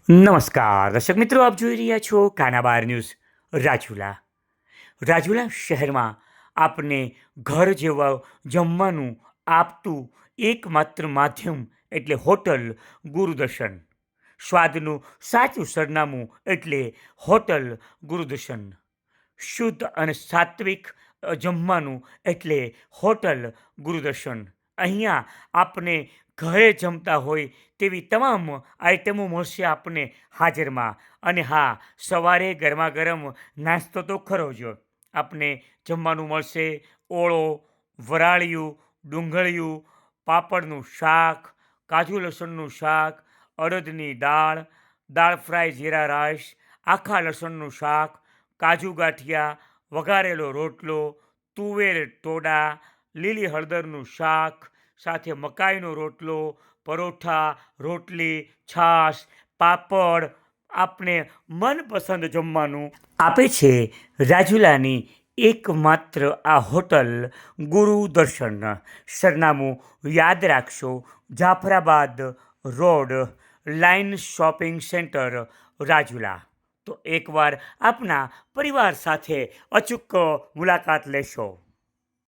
નમસ્કાર દર્શક મિત્રો, આપ જોઈ રહ્યા છો કાનાબાર ન્યૂઝ. રાજુલા રાજુલા શહેરમાં આપને ઘર જેવા જમવાનું આપતું એકમાત્ર માધ્યમ એટલે હોટલ ગુરુદર્શન. સ્વાદનું સાચું સરનામું એટલે હોટલ ગુરુદર્શન. શુદ્ધ અને સાત્વિક જમવાનું એટલે હોટલ ગુરુદર્શન. અહીંયા આપને ઘરે જમતા હોય તેવી તમામ આઈટમો મળશે આપને હાજરમાં. અને હા, સવારે ગરમા ગરમ નાસ્તો તો ખરો જ. આપને જમવાનું મળશે ઓળો, વરાળિયું, ડુંગળિયું, પાપડનું શાક, કાજુ લસણનું શાક, અડદની દાળ, દાળ ફ્રાય જીરા રાઈસ, આખા લસણનું શાક, કાજુ ગાંઠિયા, વઘારેલો રોટલો, તુવેર ટોડા, લીલી હળદરનું શાક, સાથે મકાઈનો રોટલો, પરોઠા, રોટલી, છાશ, પાપડ. આપને મનપસંદ જમવાનું આપે છે રાજુલાની એકમાત્ર આ હોટલ ગુરુદર્શન. સરનામું યાદ રાખશો: Jafrabad road, line shopping centre, Rajula. તો એકવાર આપના પરિવાર સાથે અચૂક મુલાકાત લેશો.